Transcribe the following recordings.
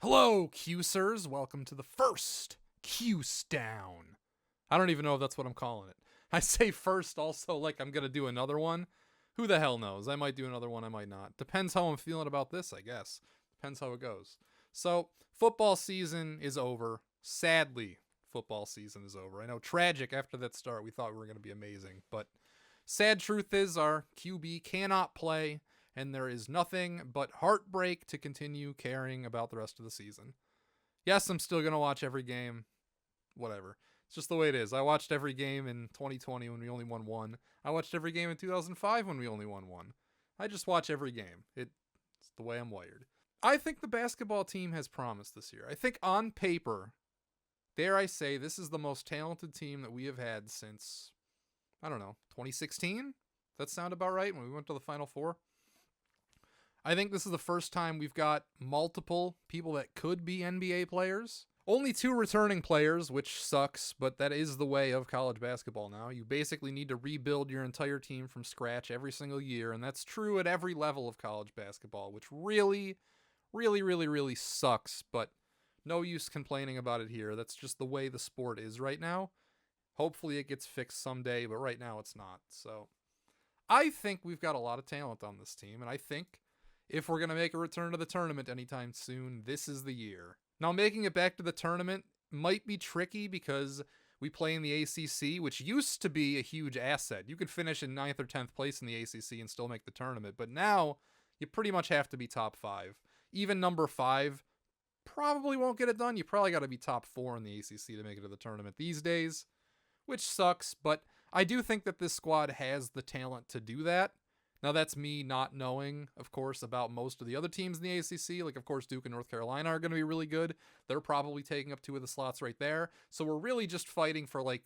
Hello, CuseDOWNers. Welcome to the first CuseDOWN. I don't even know if that's what I'm calling it. I say first also like I'm going to do another one. Who the hell knows? I might do another one, I might not. Depends how I'm feeling about this, I guess. Depends how it goes. So, football season is over. Sadly, football season is over. I know, tragic after that start. We thought we were going to be amazing. But sad truth is our QB cannot play, and there is nothing but heartbreak to continue caring about the rest of the season. Yes, I'm still going to watch every game. Whatever. It's just the way it is. I watched every game in 2020 when we only won one. I watched every game in 2005 when we only won one. I just watch every game. It's the way I'm wired. I think the basketball team has promise this year. I think on paper, dare I say, this is the most talented team that we have had since, I don't know, 2016? That sound about right when we went to the Final Four? I think this is the first time we've got multiple people that could be NBA players. Only 2 returning players, which sucks, but that is the way of college basketball now. You basically need to rebuild your entire team from scratch every single year, and that's true at every level of college basketball, which really sucks, but no use complaining about it here. That's just the way the sport is right now. Hopefully it gets fixed someday, but right now it's not. So I think we've got a lot of talent on this team, and I think if we're going to make a return to the tournament anytime soon, this is the year. Now, making it back to the tournament might be tricky because we play in the ACC, which used to be a huge asset. You could finish in 9th or 10th place in the ACC and still make the tournament, but now you pretty much have to be top 5. Even number 5 probably won't get it done. You probably got to be top 4 in the ACC to make it to the tournament these days, which sucks, but I do think that this squad has the talent to do that. Now, that's me not knowing, of course, about most of the other teams in the ACC. Like, of course, Duke and North Carolina are going to be really good. They're probably taking up 2 of the slots right there. So we're really just fighting for like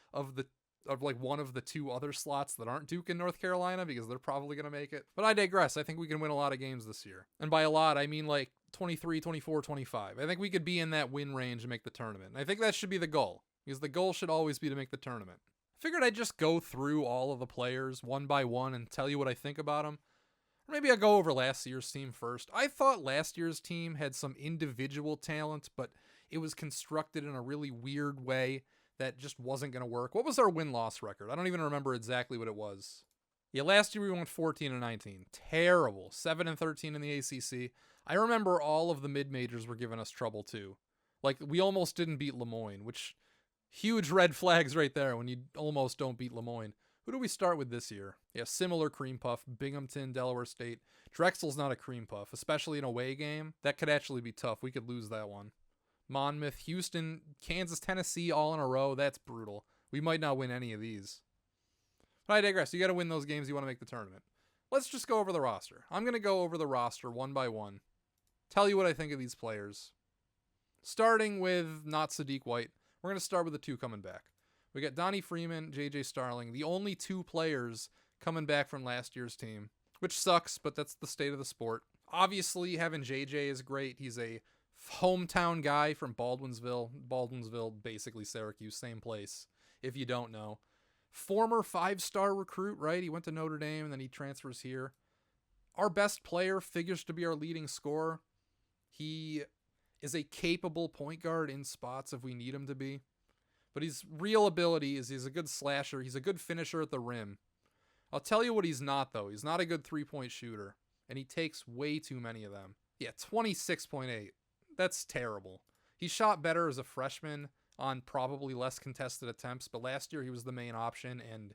one of the 2 other slots that aren't Duke and North Carolina because they're probably going to make it. But I digress. I think we can win a lot of games this year. And by a lot, I mean like 23, 24, 25. I think we could be in that win range and make the tournament. And I think that should be the goal because the goal should always be to make the tournament. Figured I'd just go through all of the players one by one and tell you what I think about them. Or maybe I'll go over last year's team first. I thought last year's team had some individual talent, but it was constructed in a really weird way that just wasn't going to work. What was our win-loss record? I don't even remember exactly what it was. Yeah, last year we went 14-19. Terrible. 7-13 in the ACC. I remember all of the mid-majors were giving us trouble too. Like, we almost didn't beat Lemoyne, which... huge red flags right there when you almost don't beat Lemoyne. Who do we start with this year? Yeah, similar cream puff. Binghamton, Delaware State. Drexel's not a cream puff, especially in a away game. That could actually be tough. We could lose that one. Monmouth, Houston, Kansas, Tennessee, all in a row. That's brutal. We might not win any of these. But I digress. You got to win those games you want to make the tournament. Let's just go over the roster. I'm going to go over the roster one by one. Tell you what I think of these players. Starting with not Sadiq White. We're going to start with the 2 coming back. We got Donnie Freeman, JJ Starling, the only 2 players coming back from last year's team, which sucks, but that's the state of the sport. Obviously, having JJ is great. He's a hometown guy from Baldwinsville. Baldwinsville, basically Syracuse, same place, if you don't know. Former 5-star recruit, right? He went to Notre Dame, and then he transfers here. Our best player figures to be our leading scorer. He is a capable point guard in spots if we need him to be. But his real ability is he's a good slasher. He's a good finisher at the rim. I'll tell you what he's not, though. He's not a good 3-point shooter. And he takes way too many of them. Yeah, 26.8. That's terrible. He shot better as a freshman on probably less contested attempts. But last year he was the main option. And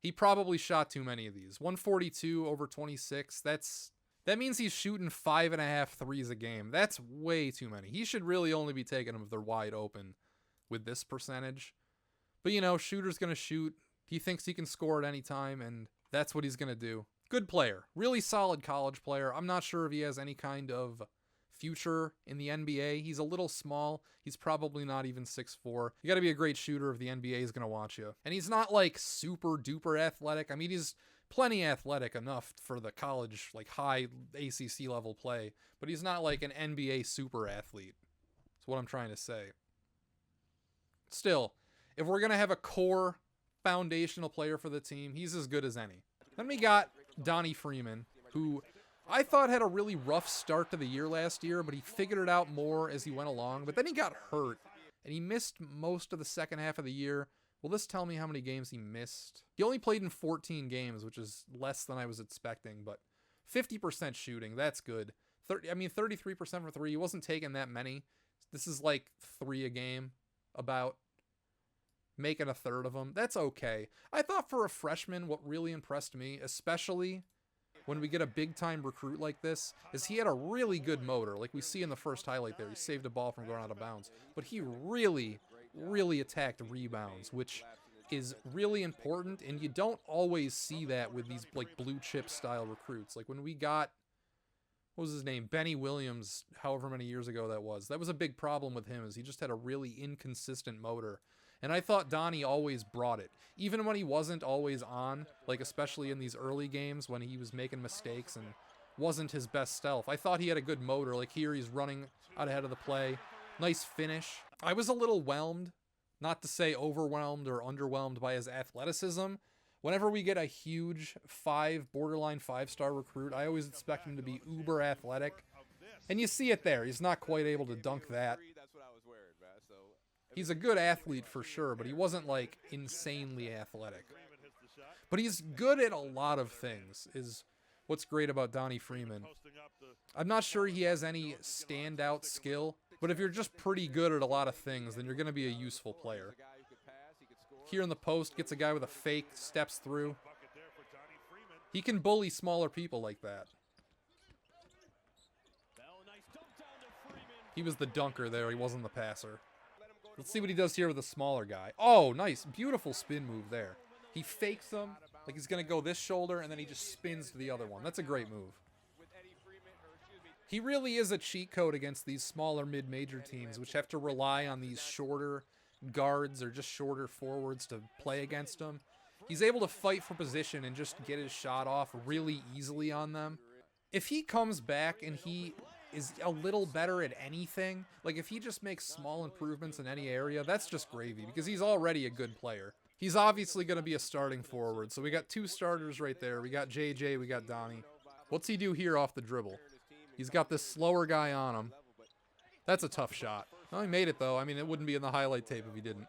he probably shot too many of these. 142 over 26. That means he's shooting 5.5 threes a game. That's way too many. He should really only be taking them if they're wide open with this percentage. But, you know, shooter's going to shoot. He thinks he can score at any time, and that's what he's going to do. Good player. Really solid college player. I'm not sure if he has any kind of future in the NBA. He's a little small. He's probably not even 6'4". You got to be a great shooter if the NBA is going to want you. And he's not, like, super duper athletic. I mean, he's plenty athletic enough for the college, like high ACC level play, but he's not like an NBA super athlete. That's what I'm trying to say. Still, if we're going to have a core foundational player for the team, he's as good as any. Then we got Donnie Freeman, who I thought had a really rough start to the year last year, but he figured it out more as he went along. But then he got hurt, and he missed most of the second half of the year. Will this tell me how many games he missed? He only played in 14 games, which is less than I was expecting, but 50% shooting, that's good. 33% for three. He wasn't taking that many. This is like 3 a game, about making a third of them. That's okay. I thought for a freshman, what really impressed me, especially when we get a big-time recruit like this, is he had a really good motor. Like we see in the first highlight there, he saved a ball from going out of bounds. But he really attacked rebounds, which is really important, and you don't always see that with these like blue chip style recruits. Like when we got, what was his name, Benny Williams, however many years ago that was a big problem with him, is he just had a really inconsistent motor. And I thought Donnie always brought it, even when he wasn't always on, like especially in these early games when he was making mistakes and wasn't his best self. I thought he had a good motor. Like here he's running out ahead of the play. Nice finish. I was a little whelmed, not to say overwhelmed or underwhelmed by his athleticism. Whenever we get a huge borderline 5-star recruit, I always expect him to be uber athletic. And you see it there. He's not quite able to dunk that. He's a good athlete for sure, but he wasn't like insanely athletic. But he's good at a lot of things, is what's great about Donnie Freeman. I'm not sure he has any standout skill, but if you're just pretty good at a lot of things, then you're going to be a useful player. Here in the post, gets a guy with a fake, steps through. He can bully smaller people like that. He was the dunker there, he wasn't the passer. Let's see what he does here with a smaller guy. Oh, nice. Beautiful spin move there. He fakes him like he's going to go this shoulder, and then he just spins to the other one. That's a great move. He really is a cheat code against these smaller mid-major teams, which have to rely on these shorter guards or just shorter forwards to play against him. He's able to fight for position and just get his shot off really easily on them. If he comes back and he is a little better at anything, like if he just makes small improvements in any area, that's just gravy because he's already a good player. He's obviously going to be a starting forward, so we got 2 starters right there. We got JJ, we got Donnie. What's he do here off the dribble? He's got this slower guy on him. That's a tough shot. Well, he made it though. I mean, it wouldn't be in the highlight tape if he didn't.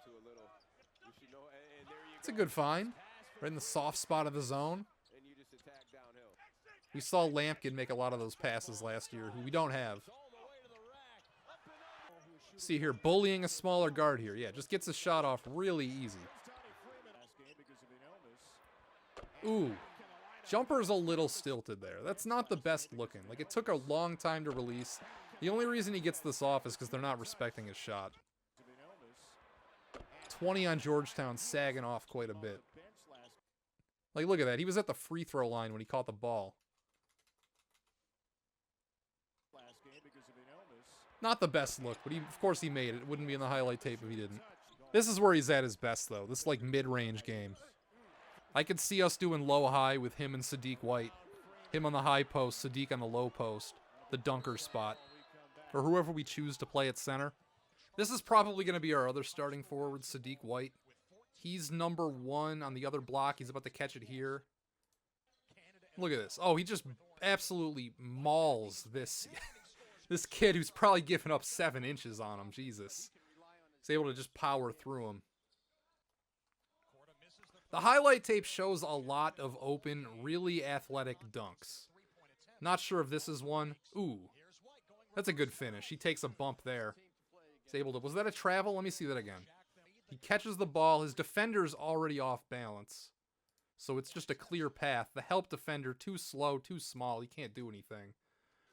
It's a good find. Right in the soft spot of the zone. We saw Lampkin make a lot of those passes last year, who we don't have. See here, bullying a smaller guard here. Yeah, just gets a shot off really easy. Ooh, jumper's a little stilted there. That's not the best looking. Like, it took a long time to release. The only reason he gets this off is because they're not respecting his shot. 20 on Georgetown, sagging off quite a bit. Like, look at that. He was at the free throw line when he caught the ball. Not the best look, but of course he made it. It wouldn't be in the highlight tape if he didn't. This is where he's at his best, though. This, like, mid-range game. I could see us doing low-high with him and Sadiq White. Him on the high post, Sadiq on the low post. The dunker spot. Or whoever we choose to play at center. This is probably going to be our other starting forward, Sadiq White. He's number 1 on the other block. He's about to catch it here. Look at this. Oh, he just absolutely mauls this... This kid who's probably given up 7 inches on him. Jesus. He's able to just power through him. The highlight tape shows a lot of open, really athletic dunks. Not sure if this is one. Ooh. That's a good finish. He takes a bump there. He's able to... Was that a travel? Let me see that again. He catches the ball. His defender's already off balance. So it's just a clear path. The help defender, too slow, too small. He can't do anything.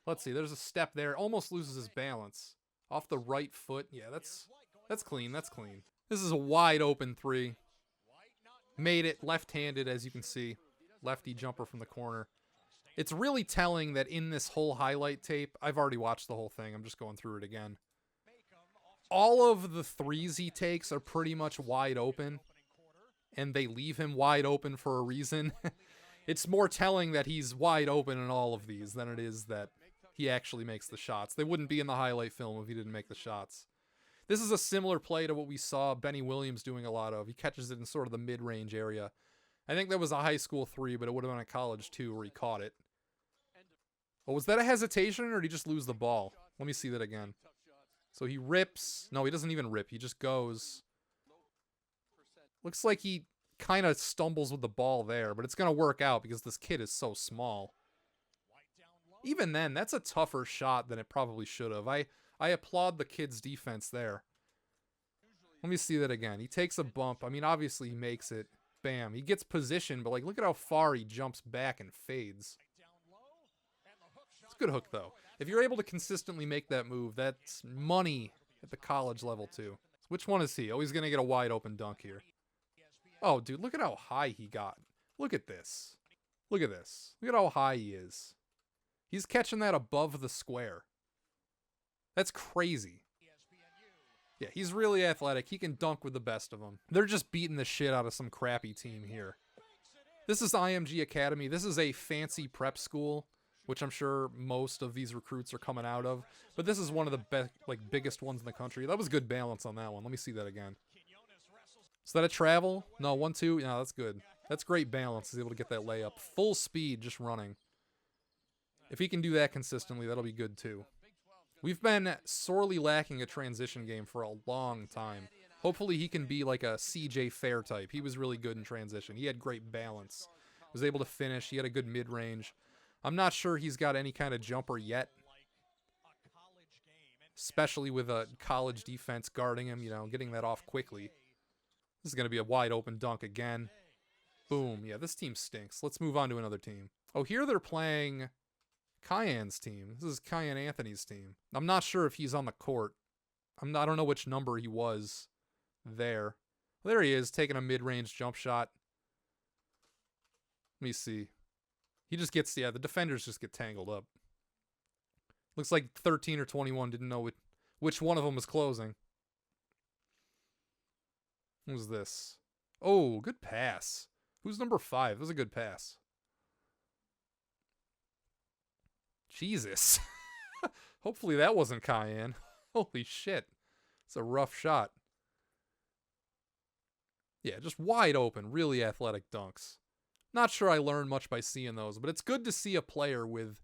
Let's see, there's a step there. Almost loses his balance. Off the right foot. Yeah, that's clean. That's clean. This is a wide open 3. Made it left-handed, as you can see. Lefty jumper from the corner. It's really telling that in this whole highlight tape, I've already watched the whole thing. I'm just going through it again. All of the 3s he takes are pretty much wide open. And they leave him wide open for a reason. It's more telling that he's wide open in all of these than it is that he actually makes the shots. They wouldn't be in the highlight film if he didn't make the shots. This is a similar play to what we saw Benny Williams doing a lot of. He catches it in sort of the mid-range area. I think that was a high school 3, but it would have been a college 2 where he caught it. Oh, was that a hesitation or did he just lose the ball? Let me see that again. So he rips. No, he doesn't even rip. He just goes. Looks like he kind of stumbles with the ball there, but it's going to work out because this kid is so small. Even then, that's a tougher shot than it probably should have. I applaud the kid's defense there. Let me see that again. He takes a bump. I mean, obviously he makes it. Bam. He gets position, but like, look at how far he jumps back and fades. It's a good hook, though. If you're able to consistently make that move, that's money at the college level, too. Which one is he? Oh, he's going to get a wide open dunk here. Oh, dude, look at how high he got. Look at this. Look at this. Look at how high he is. He's catching that above the square. That's crazy. Yeah, he's really athletic. He can dunk with the best of them. They're just beating the shit out of some crappy team here. This is IMG Academy. This is a fancy prep school, which I'm sure most of these recruits are coming out of. But this is one of the biggest ones in the country. That was good balance on that one. Let me see that again. Is that a travel? No, 1-2. No, that's good. That's great balance. He's able to get that layup. Full speed, just running. If he can do that consistently, that'll be good too. We've been sorely lacking a transition game for a long time. Hopefully he can be like a CJ Fair type. He was really good in transition. He had great balance. Was able to finish. He had a good mid-range. I'm not sure he's got any kind of jumper yet. Especially with a college defense guarding him, you know, getting that off quickly. This is going to be a wide open dunk again. Boom. Yeah, this team stinks. Let's move on to another team. Oh, here they're playing Cayenne's team. This is Cayenne Anthony's team. I'm not sure if he's on the court. I don't know which number he was there. There he is, taking a mid-range jump shot. Let me see. He just gets, yeah, the defenders just get tangled up. Looks like 13 or 21 didn't know which one of them was closing. Who's this? Oh, good pass. Who's number 5? That was a good pass. Jesus. Hopefully that wasn't Cayenne. Holy shit. It's a rough shot. Yeah, just wide open, really athletic dunks. Not sure I learned much by seeing those, but it's good to see a player with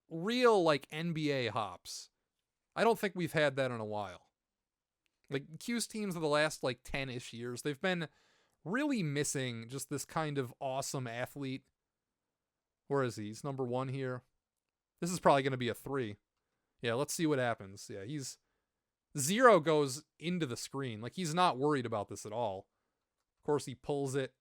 real, like, NBA hops. I don't think we've had that in a while. Like, Cuse teams of the last, like, 10-ish years, they've been really missing just this kind of awesome athlete. Where is he? He's number 1 here. This is probably going to be a 3. Yeah, let's see what happens. Yeah, he's... 0 goes into the screen. Like, he's not worried about this at all. Of course, he pulls it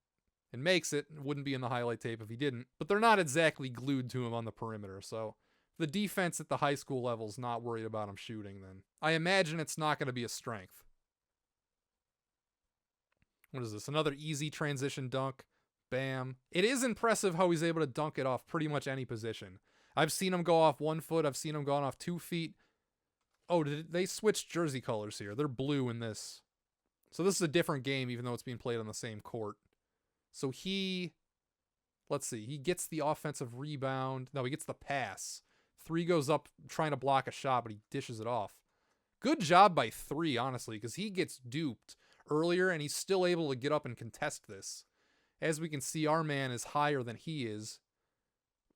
and makes it. It wouldn't be in the highlight tape if he didn't. But they're not exactly glued to him on the perimeter, so... the defense at the high school level is not worried about him shooting, then. I imagine it's not going to be a strength. What is this? Another easy transition dunk. Bam. It is impressive how he's able to dunk it off pretty much any position. I've seen him go off 1 foot. I've seen him go off 2 feet. Oh, did they switch jersey colors here? They're blue in this. So this is a different game, even though it's being played on the same court. So he... let's see. He gets the offensive rebound. No, he gets the pass. 3 goes up trying to block a shot, but he dishes it off. Good job by 3, honestly, because he gets duped earlier, and he's still able to get up and contest this. As we can see, our man is higher than he is.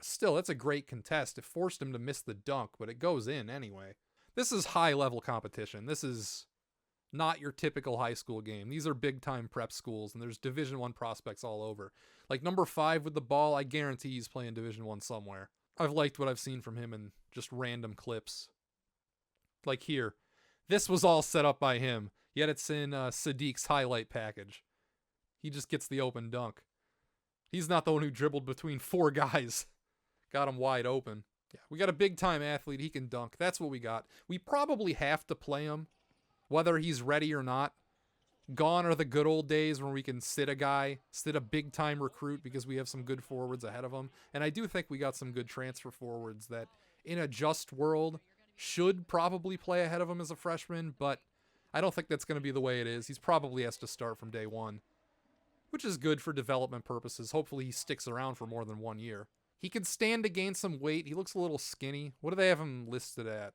Still, that's a great contest. It forced him to miss the dunk, but it goes in anyway. This is high-level competition. This is not your typical high school game. These are big-time prep schools, and there's Division I prospects all over. Like number 5 with the ball, I guarantee he's playing Division I somewhere. I've liked what I've seen from him in just random clips. Like here. This was all set up by him, yet it's in Sadiq's highlight package. He just gets the open dunk. He's not the one who dribbled between 4 guys. Got him wide open. Yeah, we got a big-time athlete. He can dunk. That's what we got. We probably have to play him, whether he's ready or not. Gone are the good old days when we can sit a big-time recruit because we have some good forwards ahead of him. And I do think we got some good transfer forwards that, in a just world, should probably play ahead of him as a freshman, but I don't think that's going to be the way it is. He's probably has to start from day 1, which is good for development purposes. Hopefully he sticks around for more than 1 year. He can stand to gain some weight. He looks a little skinny. What do they have him listed at?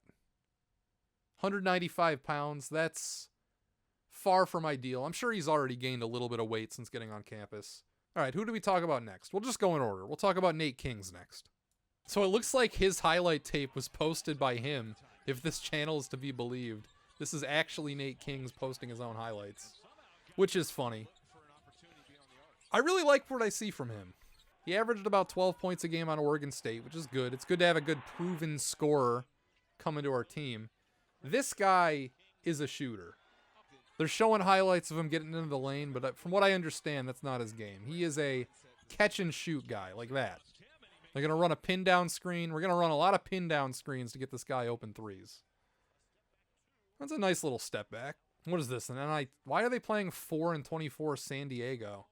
195 pounds. That's far from ideal. I'm sure he's already gained a little bit of weight since getting on campus. All right, who do we talk about next? We'll just go in order. We'll talk about Nate Kings next. So it looks like his highlight tape was posted by him, if this channel is to be believed. This is actually Nate Kings posting his own highlights, which is funny. I really like what I see from him. He averaged about 12 points a game on Oregon State, which is good. It's good to have a good proven scorer come into our team. This guy is a shooter. They're showing highlights of him getting into the lane, but from what I understand, that's not his game. He is a catch and shoot guy, like that. They're going to run a pin down screen. We're going to run a lot of pin down screens to get this guy open threes. That's a nice little step back. What is this? And why are they playing 4-24 San Diego?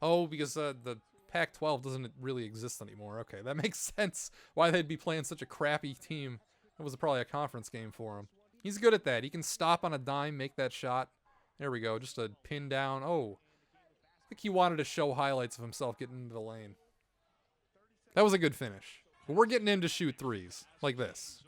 Oh, because the Pac-12 doesn't really exist anymore. Okay, that makes sense why they'd be playing such a crappy team. It was probably a conference game for him. He's good at that. He can stop on a dime, make that shot. There we go, just a pin down. Oh, I think he wanted to show highlights of himself getting into the lane. That was a good finish. But we're getting him to shoot threes, like this.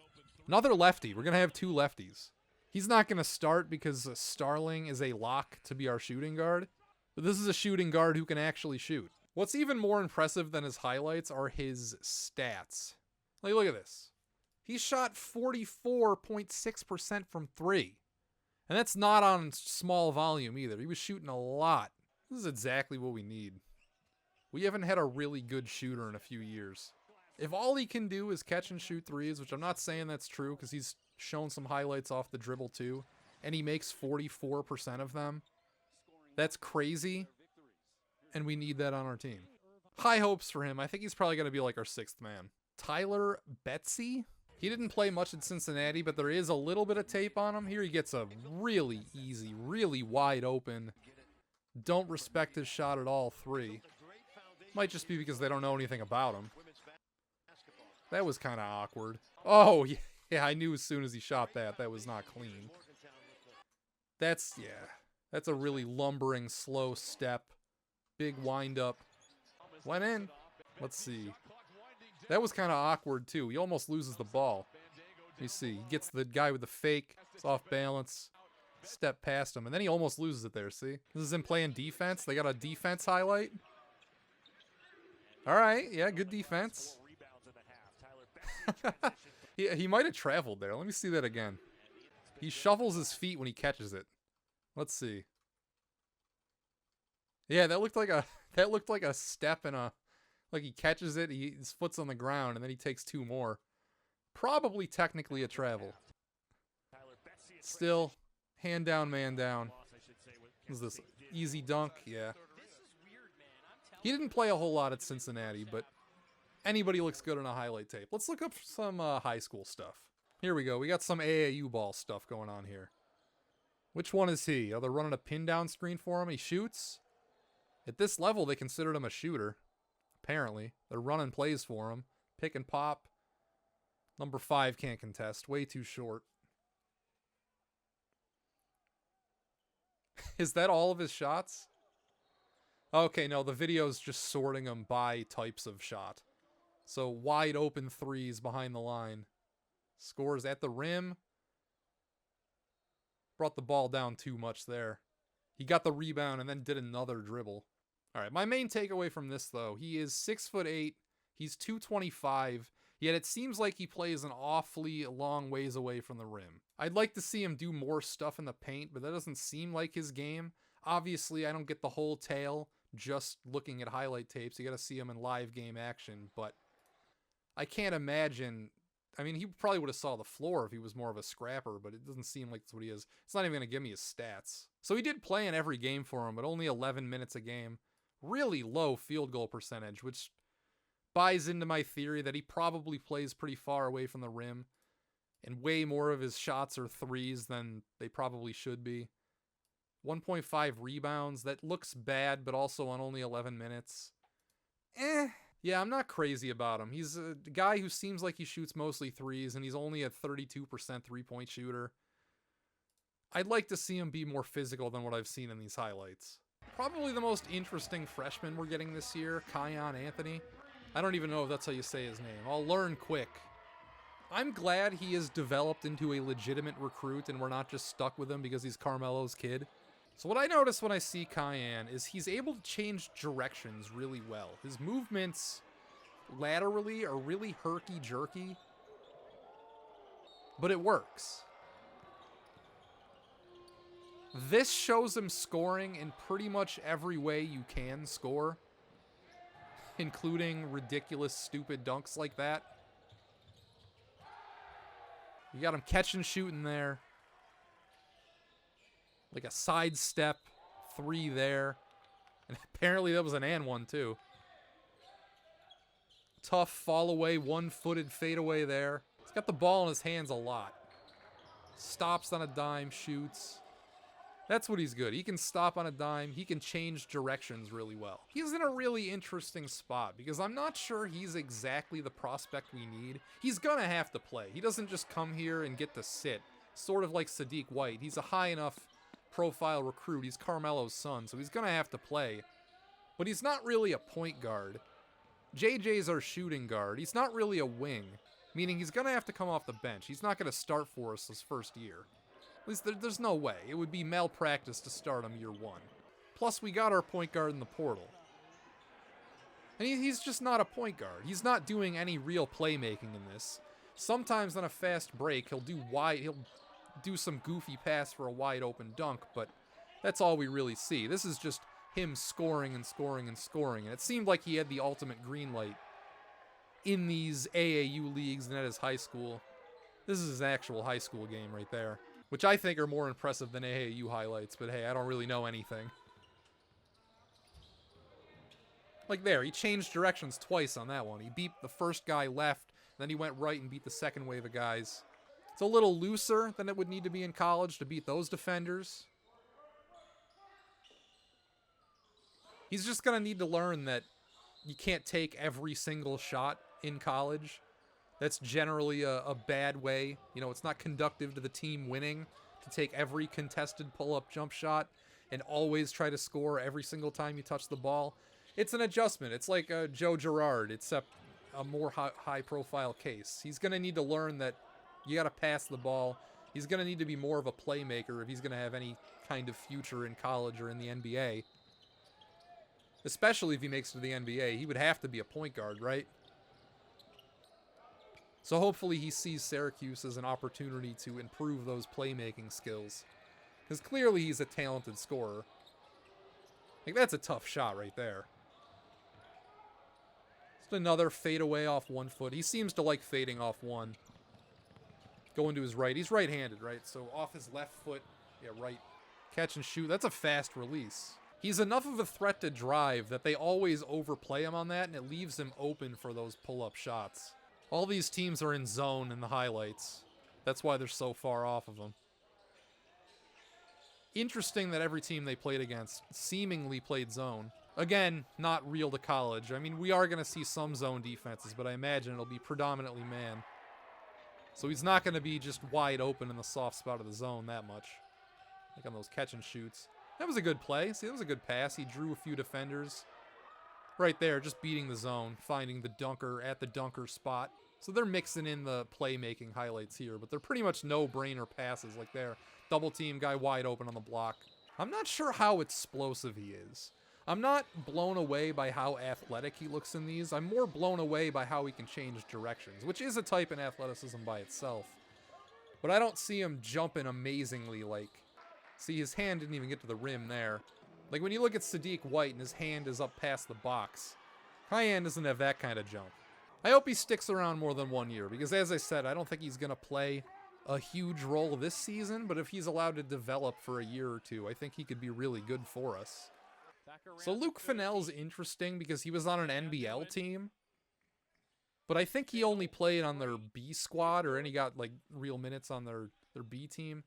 Another lefty. We're going to have two lefties. He's not going to start because Starling is a lock to be our shooting guard. But this is a shooting guard who can actually shoot. What's even more impressive than his highlights are his stats. Like, look at this. He shot 44.6% from three. And that's not on small volume either. He was shooting a lot. This is exactly what we need. We haven't had a really good shooter in a few years. If all he can do is catch and shoot threes, which I'm not saying that's true because he's shown some highlights off the dribble too, and he makes 44% of them, that's crazy, and we need that on our team. High hopes for him. I think he's probably going to be like our sixth man. Tyler Betsy? He didn't play much at Cincinnati, but there is a little bit of tape on him. Here he gets a really easy, really wide open, don't respect his shot at all three. Might just be because they don't know anything about him. That was kind of awkward. Oh, yeah, I knew as soon as he shot that was not clean. That's a really lumbering, slow step. Big wind up. Went in. Let's see. That was kind of awkward, too. He almost loses the ball. You see, he gets the guy with the fake. It's off balance. Step past him, and then he almost loses it there, see? This is him playing defense. They got a defense highlight. All right, yeah, good defense. he might have traveled there. Let me see that again. He shuffles his feet when he catches it. Let's see. Yeah, that looked like a step and like he catches it, his foot's on the ground, and then he takes two more. Probably technically a travel. Still, hand down, man down. What is this? Easy dunk? Yeah. He didn't play a whole lot at Cincinnati, but anybody looks good on a highlight tape. Let's look up some high school stuff. Here we go. We got some AAU ball stuff going on here. Which one is he? Oh, they're running a pin down screen for him. He shoots. At this level, they considered him a shooter. Apparently. They're running plays for him. Pick and pop. Number 5 can't contest. Way too short. Is that all of his shots? Okay, no, the video's just sorting them by types of shot. So wide open threes behind the line. Scores at the rim. Brought the ball down too much there. He got the rebound and then did another dribble. All right, my main takeaway from this, though, he is 6'8". He's 225, yet it seems like he plays an awfully long ways away from the rim. I'd like to see him do more stuff in the paint, but that doesn't seem like his game. Obviously, I don't get the whole tale just looking at highlight tapes. You got to see him in live game action, but I can't imagine. I mean, he probably would have saw the floor if he was more of a scrapper, but it doesn't seem like that's what he is. It's not even going to give me his stats. So he did play in every game for him, but only 11 minutes a game. Really low field goal percentage, which buys into my theory that he probably plays pretty far away from the rim, and way more of his shots are threes than they probably should be. 1.5 rebounds. That looks bad, but also on only 11 minutes. Yeah, I'm not crazy about him. He's a guy who seems like he shoots mostly threes, and he's only a 32% three-point shooter. I'd like to see him be more physical than what I've seen in these highlights. Probably the most interesting freshman we're getting this year, Kion Anthony. I don't even know if that's how you say his name. I'll learn quick. I'm glad he has developed into a legitimate recruit and we're not just stuck with him because he's Carmelo's kid. So what I notice when I see Kion is he's able to change directions really well. His movements, laterally are really herky-jerky, but it works. This shows him scoring in pretty much every way you can score, including ridiculous, stupid dunks like that. You got him catch and shooting there. Like a sidestep 3 there. And apparently that was an and one too. Tough fall away, one-footed fadeaway there. He's got the ball in his hands a lot. Stops on a dime, shoots. That's what he's good. He can stop on a dime. He can change directions really well. He's in a really interesting spot because I'm not sure he's exactly the prospect we need. He's gonna have to play. He doesn't just come here and get to sit. Sort of like Sadiq White. He's a high enough profile recruit. He's Carmelo's son, so he's gonna have to play. But he's not really a point guard. JJ's our shooting guard. He's not really a wing, meaning he's gonna have to come off the bench. He's not gonna start for us his first year. At least there's no way. It would be malpractice to start him year 1. Plus, we got our point guard in the portal. And he's just not a point guard. He's not doing any real playmaking in this. Sometimes on a fast break, he'll do some goofy pass for a wide open dunk, but that's all we really see. This is just him scoring and scoring and scoring. And it seemed like he had the ultimate green light in these AAU leagues and at his high school. This is his actual high school game right there, which I think are more impressive than AAU highlights, but hey, I don't really know anything. Like there, he changed directions twice on that one. He beat the first guy left, then he went right and beat the second wave of guys. It's a little looser than it would need to be in college to beat those defenders. He's just going to need to learn that you can't take every single shot in college. That's generally a bad way. You know, it's not conductive to the team winning to take every contested pull-up jump shot and always try to score every single time you touch the ball. It's an adjustment. It's like Joe Girard, except a more high-profile case. He's going to need to learn that you got to pass the ball. He's going to need to be more of a playmaker if he's going to have any kind of future in college or in the NBA. Especially if he makes it to the NBA. He would have to be a point guard, right? So hopefully he sees Syracuse as an opportunity to improve those playmaking skills. Because clearly he's a talented scorer. Like, that's a tough shot right there. Just another fadeaway off 1 foot. He seems to like fading off one. Going to his right. He's right-handed, right? So off his left foot. Yeah, right. Catch and shoot. That's a fast release. He's enough of a threat to drive that they always overplay him on that, and it leaves him open for those pull-up shots. All these teams are in zone in the highlights. That's why they're so far off of him. Interesting that every team they played against seemingly played zone. Again, not real to college. I mean, we are going to see some zone defenses, but I imagine it'll be predominantly man. So he's not going to be just wide open in the soft spot of the zone that much. Like on those catch and shoots. That was a good play. See, that was a good pass. He drew a few defenders. Right there, just beating the zone, finding the dunker at the dunker spot. So they're mixing in the playmaking highlights here, but they're pretty much no-brainer passes like there. Double team, guy wide open on the block. I'm not sure how explosive he is. I'm not blown away by how athletic he looks in these. I'm more blown away by how he can change directions, which is a type in athleticism by itself. But I don't see him jumping amazingly like... See, his hand didn't even get to the rim there. Like, when you look at Sadiq White and his hand is up past the box, Cayenne doesn't have that kind of jump. I hope he sticks around more than 1 year, because as I said, I don't think he's going to play a huge role this season, but if he's allowed to develop for a year or two, I think he could be really good for us. So Luke Fennell's interesting because he was on an NBL team, but I think he only played on their B squad, or and he got, like, real minutes on their B team.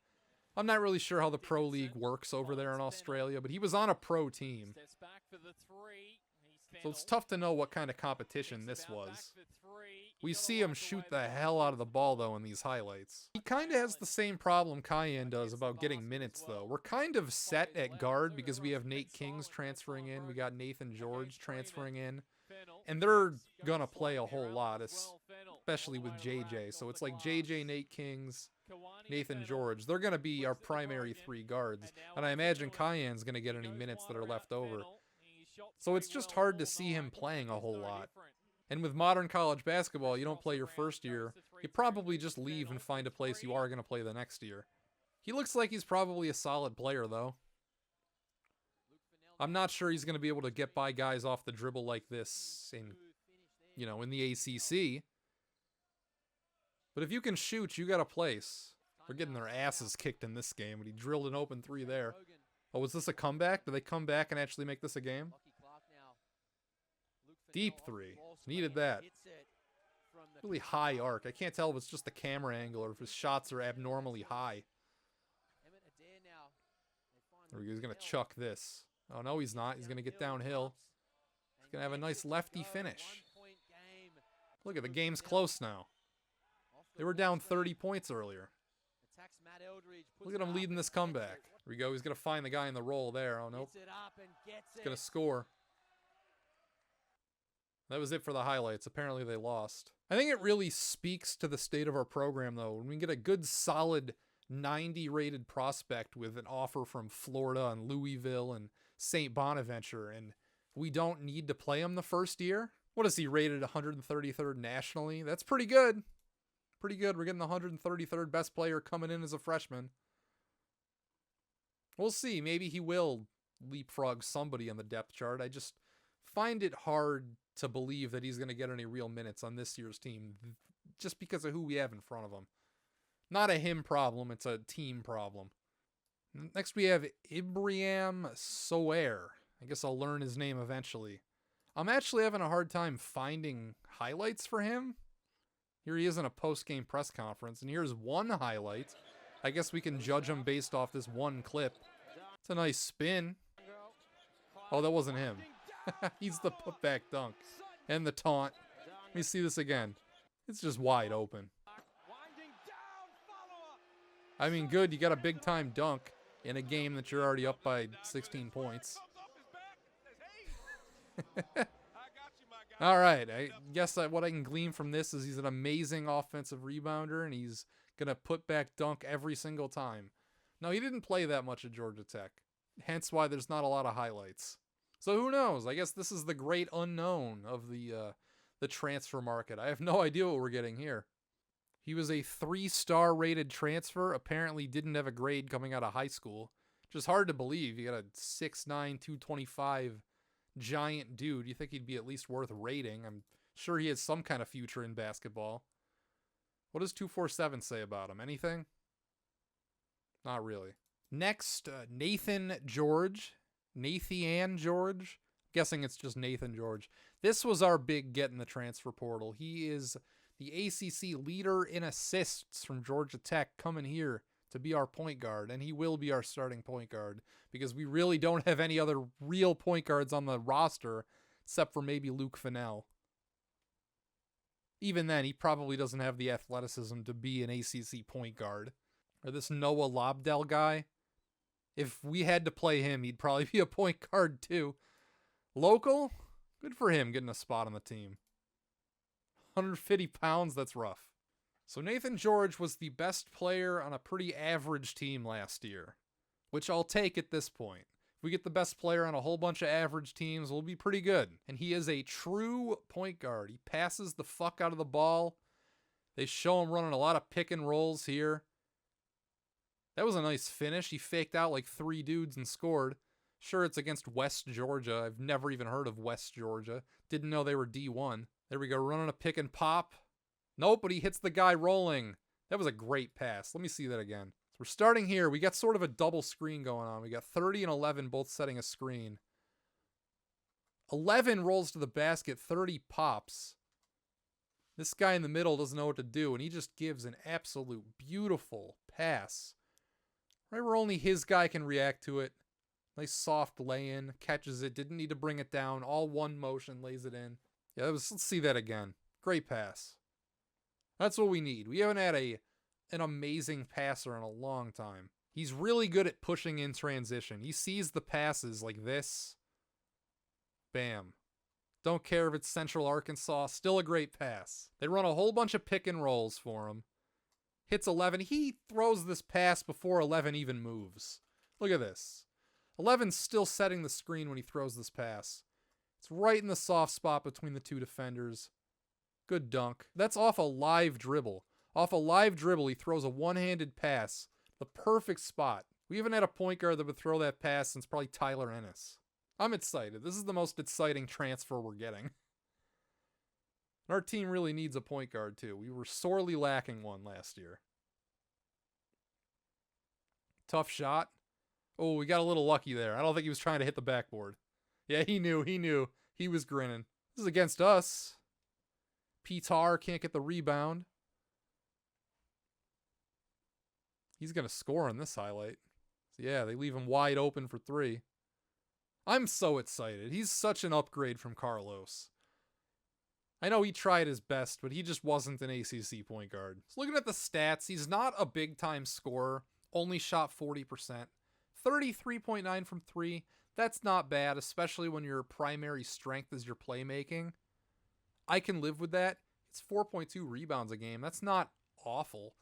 I'm not really sure how the pro league works over there in Australia, but he was on a pro team. So it's tough to know what kind of competition this was. We see him shoot the hell out of the ball, though, in these highlights. He kind of has the same problem Cayenne does about getting minutes, though. We're kind of set at guard because we have Nate Kings transferring in. We got Nathan George transferring in. And they're going to play a whole lot, especially with JJ. So it's like JJ, Nate Kings, Nathan George. They're going to be our primary 3 guards. And I imagine Cayenne's going to get any minutes that are left over. So it's just hard to see him playing a whole lot. And with modern college basketball, you don't play your first year. You probably just leave and find a place you are going to play the next year. He looks like he's probably a solid player, though. I'm not sure he's going to be able to get by guys off the dribble like this in the ACC. But if you can shoot, you got a place. They're getting their asses kicked in this game, but he drilled an open three there. Oh, was this a comeback? Did they come back and actually make this a game? Deep three. Needed that. Really high arc. I can't tell if it's just the camera angle or if his shots are abnormally high. There we go. He's going to chuck this. Oh, no, he's not. He's going to get downhill. He's going to have a nice lefty finish. Look at the game's close now. They were down 30 points earlier. Look at him leading this comeback. Here we go. He's going to find the guy in the roll there. Oh, nope. He's going to score. That was it for the highlights. Apparently they lost. I think it really speaks to the state of our program, though, when we get a good, solid 90 rated prospect with an offer from Florida and Louisville and St. Bonaventure, and we don't need to play him the first year. What is he rated 133rd nationally? That's pretty good. Pretty good. We're getting the 133rd best player coming in as a freshman. We'll see. Maybe he will leapfrog somebody on the depth chart. I just find it hard to believe that he's going to get any real minutes on this year's team just because of who we have in front of him. Not a him problem, it's a team problem. Next we have Ibrahim Soer. I guess I'll learn his name eventually. I'm actually having a hard time finding highlights for him. Here he is in a post-game press conference, and here's one highlight. I guess we can judge him based off this one clip. It's a nice spin. Oh, that wasn't him. He's the putback dunk. And the taunt. Let me see this again. It's just wide open. I mean, good, you got a big-time dunk in a game that you're already up by 16 points. All right, I guess what I can glean from this is he's an amazing offensive rebounder, and he's going to put back dunk every single time. No, he didn't play that much at Georgia Tech, hence why there's not a lot of highlights. So who knows? I guess this is the great unknown of the transfer market. I have no idea what we're getting here. He was a 3-star rated transfer, apparently didn't have a grade coming out of high school. Just hard to believe. You got a 6'9", 225 giant dude. You think he'd be at least worth rating. I'm sure he has some kind of future in basketball. What does 247 say about him? Anything? Not really. Next, Nathan George. Nathan George? Guessing it's just Nathan George. This was our big get in the transfer portal. He is the ACC leader in assists from Georgia Tech, coming here to be our point guard, and he will be our starting point guard because we really don't have any other real point guards on the roster except for maybe Luke Fennell. Even then, he probably doesn't have the athleticism to be an ACC point guard. Or this Noah Lobdell guy. If we had to play him, he'd probably be a point guard too. Local? Good for him getting a spot on the team. 150 pounds, that's rough. So Nathan George was the best player on a pretty average team last year, which I'll take at this point. If we get the best player on a whole bunch of average teams, we'll be pretty good. And he is a true point guard. He passes the fuck out of the ball. They show him running a lot of pick and rolls here. That was a nice finish. He faked out like 3 dudes and scored. Sure, it's against West Georgia. I've never even heard of West Georgia. Didn't know they were D1. There we go, running a pick and pop. Nope, but he hits the guy rolling. That was a great pass. Let me see that again. So we're starting here. We got sort of a double screen going on. We got 30 and 11 both setting a screen. 11 rolls to the basket, 30 pops. This guy in the middle doesn't know what to do, and he just gives an absolute beautiful pass. Right where only his guy can react to it. Nice soft lay-in, catches it, didn't need to bring it down. All one motion, lays it in. Yeah, let's see that again. Great pass. That's what we need. We haven't had an amazing passer in a long time. He's really good at pushing in transition. He sees the passes like this. Bam. Don't care if it's Central Arkansas. Still a great pass. They run a whole bunch of pick and rolls for him. Hits 11. He throws this pass before 11 even moves. Look at this. 11's still setting the screen when he throws this pass. It's right in the soft spot between the two defenders. Good dunk. That's off a live dribble. Off a live dribble, he throws a one-handed pass. The perfect spot. We haven't had a point guard that would throw that pass since probably Tyler Ennis. I'm excited. This is the most exciting transfer we're getting. Our team really needs a point guard, too. We were sorely lacking one last year. Tough shot. Oh, we got a little lucky there. I don't think he was trying to hit the backboard. Yeah, he knew. He was grinning. This is against us. Pitar can't get the rebound. He's going to score on this highlight. Yeah, they leave him wide open for three. I'm so excited. He's such an upgrade from Carlos. I know he tried his best, but he just wasn't an ACC point guard. So looking at the stats, he's not a big-time scorer. Only shot 40%. 33.9 from three. That's not bad, especially when your primary strength is your playmaking. I can live with that. It's 4.2 rebounds a game. That's not awful.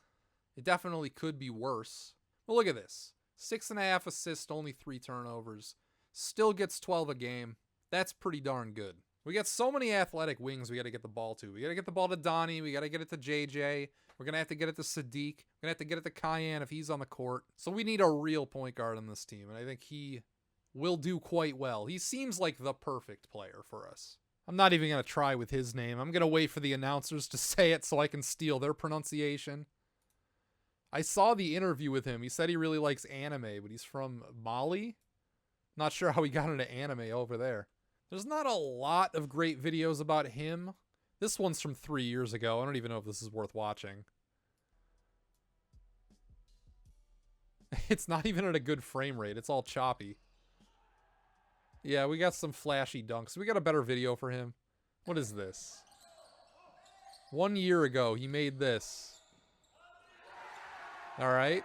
It definitely could be worse. But look at this. 6.5 assists, only 3 turnovers. Still gets 12 a game. That's pretty darn good. We got so many athletic wings we got to get the ball to. We got to get the ball to Donnie. We got to get it to JJ. We're going to have to get it to Sadiq. We're going to have to get it to Cayenne if he's on the court. So we need a real point guard on this team, and I think he will do quite well. He seems like the perfect player for us. I'm not even going to try with his name. I'm going to wait for the announcers to say it so I can steal their pronunciation. I saw the interview with him. He said he really likes anime, but he's from Mali. Not sure how he got into anime over there. There's not a lot of great videos about him. This one's from 3 years ago. I don't even know if this is worth watching. It's not even at a good frame rate. It's all choppy. Yeah, we got some flashy dunks. We got a better video for him. What is this? 1 year ago, he made this. All right.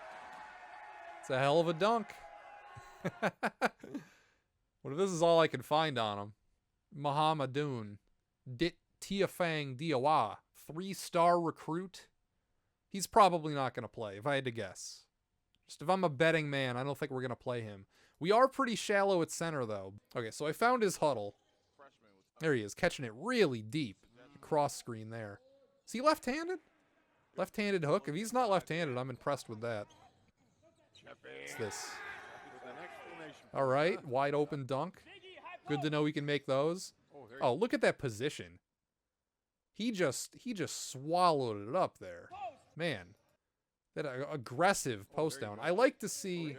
It's a hell of a dunk. What if this is all I can find on him? Mahamadoun. Dit Tiafang Diawa. 3-star recruit. He's probably not going to play, if I had to guess. Just if I'm a betting man, I don't think we're going to play him. We are pretty shallow at center, though. Okay, so I found his huddle. There he is, catching it really deep. Cross screen there. Is he left-handed? Left-handed hook? If he's not left-handed, I'm impressed with that. What's this? All right, wide open dunk. Good to know we can make those. Oh, look at that position. He just swallowed it up there. Man, that aggressive post down. I like to see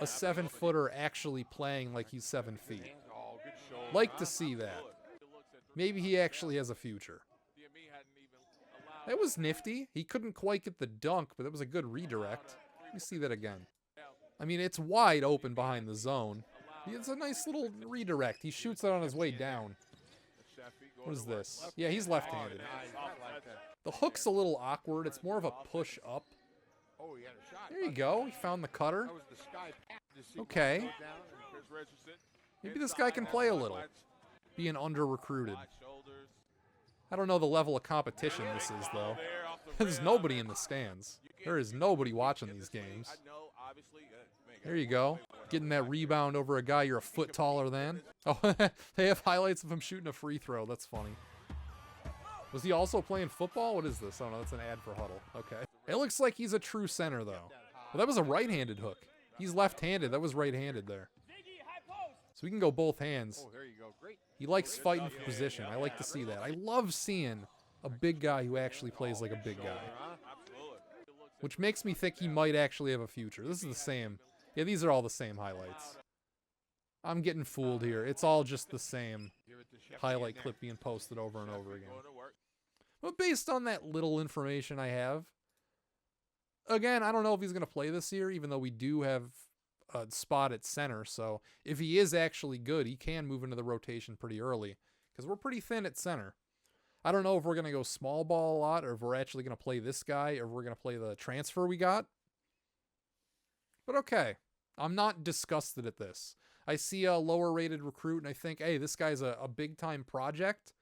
a 7-footer actually playing like he's 7 feet. Like to see that. Maybe he actually has a future. That was nifty. He couldn't quite get the dunk, but that was a good redirect. Let me see that again. I mean, it's wide open behind the zone. It's a nice little redirect. He shoots it on his way down. What is this? Yeah, he's left-handed. The hook's a little awkward. It's more of a push up. There you go. He found the cutter. Okay. Maybe this guy can play a little. Being under-recruited. I don't know the level of competition this is, though. There's nobody in the stands. There is nobody watching these games. There you go. Getting that rebound over a guy you're a foot taller than. Oh, they have highlights of him shooting a free throw. That's funny. Was he also playing football? What is this? Oh, no, that's an ad for Huddle. Okay. It looks like he's a true center, though. Well, that was a right-handed hook. He's left-handed. That was right-handed there. So we can go both hands. He likes fighting for position. I like to see that. I love seeing a big guy who actually plays like a big guy. Which makes me think he might actually have a future. This is the same. Yeah, these are all the same highlights. I'm getting fooled here. It's all just the same highlight clip being posted over and over again. But based on that little information I have, again, I don't know if he's going to play this year, even though we do have a spot at center. So if he is actually good, he can move into the rotation pretty early because we're pretty thin at center. I don't know if we're going to go small ball a lot or if we're actually going to play this guy or if we're going to play the transfer we got. But okay, I'm not disgusted at this. I see a lower rated recruit and I think, hey, this guy's a big time project.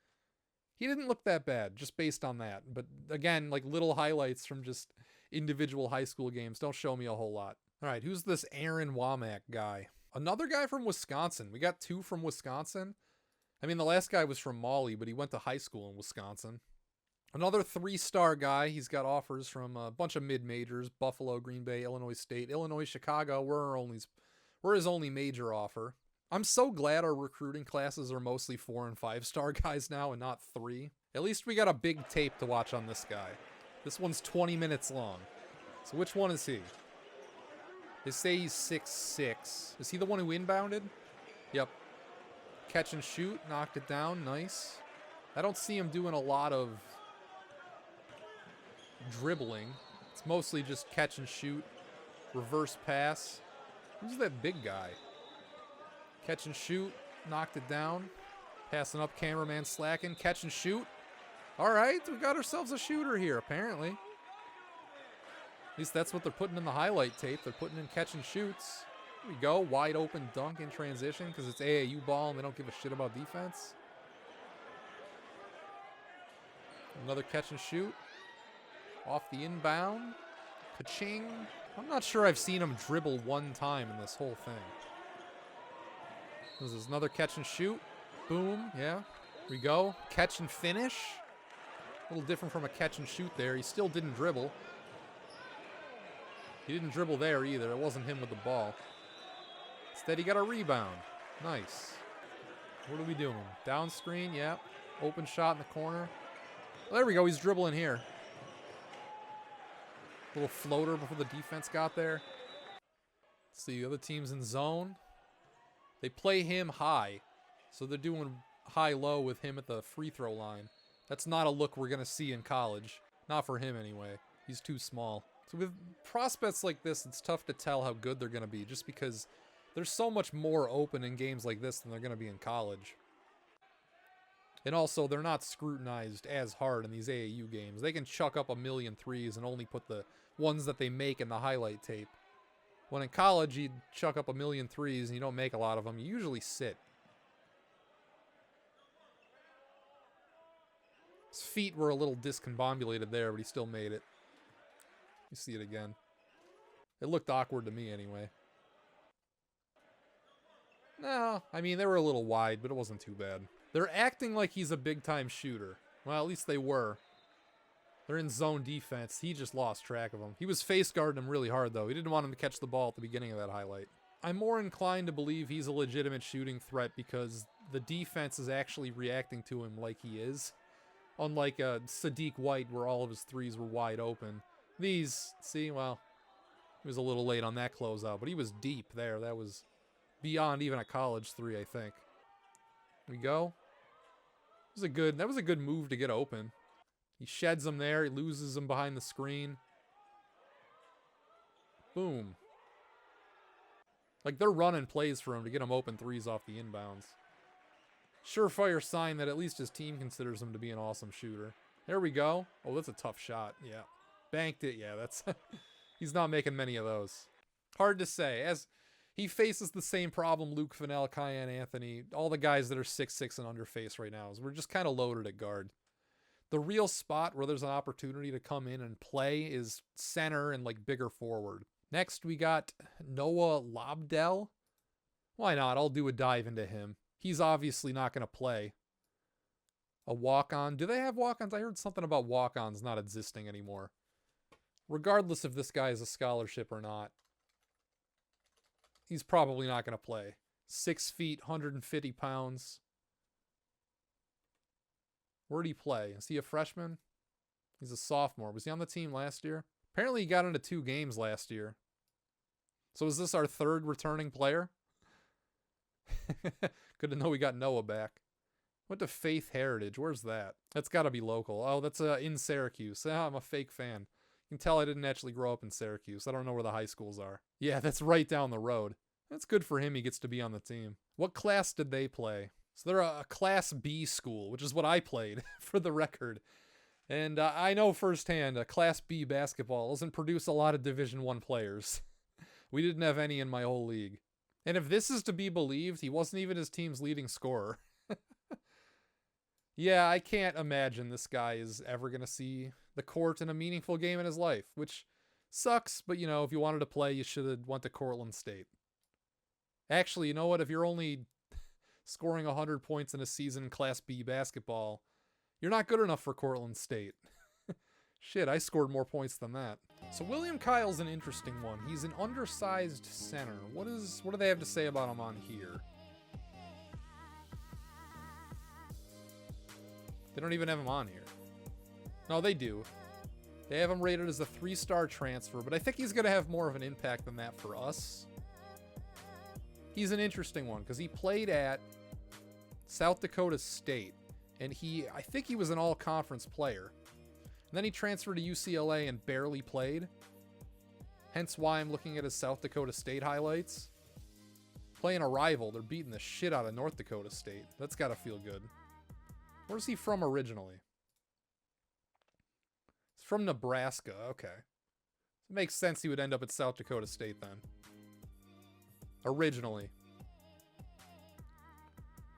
He didn't look that bad just based on that. But again, like little highlights from just individual high school games don't show me a whole lot. All right, who's this Aaron Womack guy? Another guy from Wisconsin. We got 2 from Wisconsin. I mean, the last guy was from Mali, but he went to high school in Wisconsin. Another 3-star guy. He's got offers from a bunch of mid-majors: Buffalo, Green Bay, Illinois State, Illinois, Chicago. We're his only major offer. I'm so glad our recruiting classes are mostly 4 and 5-star guys now and not 3. At least we got a big tape to watch on this guy. This one's 20 minutes long. So which one is he? They say he's 6'6". Is he the one who inbounded? Yep. Catch and shoot, knocked it down, nice. I don't see him doing a lot of dribbling. It's mostly just catch and shoot, reverse pass. Who's that big guy? Catch and shoot, knocked it down. Passing up, cameraman slacking, catch and shoot. All right, we got ourselves a shooter here, apparently. At least that's what they're putting in the highlight tape. They're putting in catch and shoots. Here we go, wide open dunk in transition because it's AAU ball and they don't give a shit about defense. Another catch and shoot. Off the inbound. Ka-ching. I'm not sure I've seen him dribble one time in this whole thing. This is another catch and shoot. Boom, yeah. Here we go. Catch and finish. A little different from a catch and shoot there. He still didn't dribble. He didn't dribble there either. It wasn't him with the ball. Instead, he got a rebound. Nice. What are we doing? Down screen, yeah. Open shot in the corner. Well, there we go. He's dribbling here. Little floater before the defense got there. Let's see, the other team's in zone. They play him high. So they're doing high-low with him at the free throw line. That's not a look we're going to see in college. Not for him, anyway. He's too small. So with prospects like this, it's tough to tell how good they're going to be, just because there's so much more open in games like this than they're going to be in college. And also, they're not scrutinized as hard in these AAU games. They can chuck up a million threes and only put the ones that they make in the highlight tape. When in college, you chuck up a million threes and you don't make a lot of them, you usually sit. His feet were a little discombobulated there, but he still made it. You see it again. It looked awkward to me anyway. No, I mean, they were a little wide, but it wasn't too bad. They're acting like he's a big-time shooter. Well, at least they were. They're in zone defense. He just lost track of him. He was face guarding him really hard, though. He didn't want him to catch the ball at the beginning of that highlight. I'm more inclined to believe he's a legitimate shooting threat because the defense is actually reacting to him like he is. Unlike Sadiq White, where all of his threes were wide open. These, see, well, he was a little late on that closeout, but he was deep there. That was beyond even a college three, I think. Here we go. That was a good move to get open. He sheds him there. He loses him behind the screen. Boom. Like, they're running plays for him to get him open threes off the inbounds. Surefire sign that at least his team considers him to be an awesome shooter. There we go. Oh, that's a tough shot. Yeah. Banked it. Yeah, that's... He's not making many of those. Hard to say. As he faces the same problem Luke Fennell, Cayenne Anthony, all the guys that are 6'6" and under face right now, is we're just kind of loaded at guard. The real spot where there's an opportunity to come in and play is center and, like, bigger forward. Next, we got Noah Lobdell. Why not? I'll do a dive into him. He's obviously not going to play. A walk-on. Do they have walk-ons? I heard something about walk-ons not existing anymore. Regardless if this guy is a scholarship or not, he's probably not going to play. 6 feet, 150 pounds. Where'd he play? Is he a freshman? He's a sophomore. Was he on the team last year? Apparently he got into 2 games last year. So is this our third returning player? Good to know we got Noah back. Went to Faith Heritage. Where's that? That's got to be local. Oh, that's in Syracuse. I'm a fake fan. You can tell I didn't actually grow up in Syracuse. I don't know where the high schools are. Yeah, that's right down the road. That's good for him. He gets to be on the team. What class did they play? So they're a Class B school, which is what I played, for the record. And I know firsthand, Class B basketball doesn't produce a lot of Division I players. We didn't have any in my whole league. And if this is to be believed, he wasn't even his team's leading scorer. Yeah, I can't imagine this guy is ever going to see the court in a meaningful game in his life, which sucks, but, you know, if you wanted to play, you should have went to Cortland State. Actually, you know what? If you're only scoring 100 points in a season in Class B basketball. You're not good enough for Cortland State. Shit, I scored more points than that. So William Kyle's an interesting one. He's an undersized center. What do they have to say about him on here? They don't even have him on here. No, they do. They have him rated as a 3-star transfer, but I think he's going to have more of an impact than that for us. He's an interesting one because he played at South Dakota State, and I think he was an all-conference player. And then he transferred to UCLA and barely played. Hence why I'm looking at his South Dakota State highlights. Playing a rival, they're beating the shit out of North Dakota State. That's got to feel good. Where's he from originally? He's from Nebraska. Okay. It makes sense he would end up at South Dakota State then. Originally.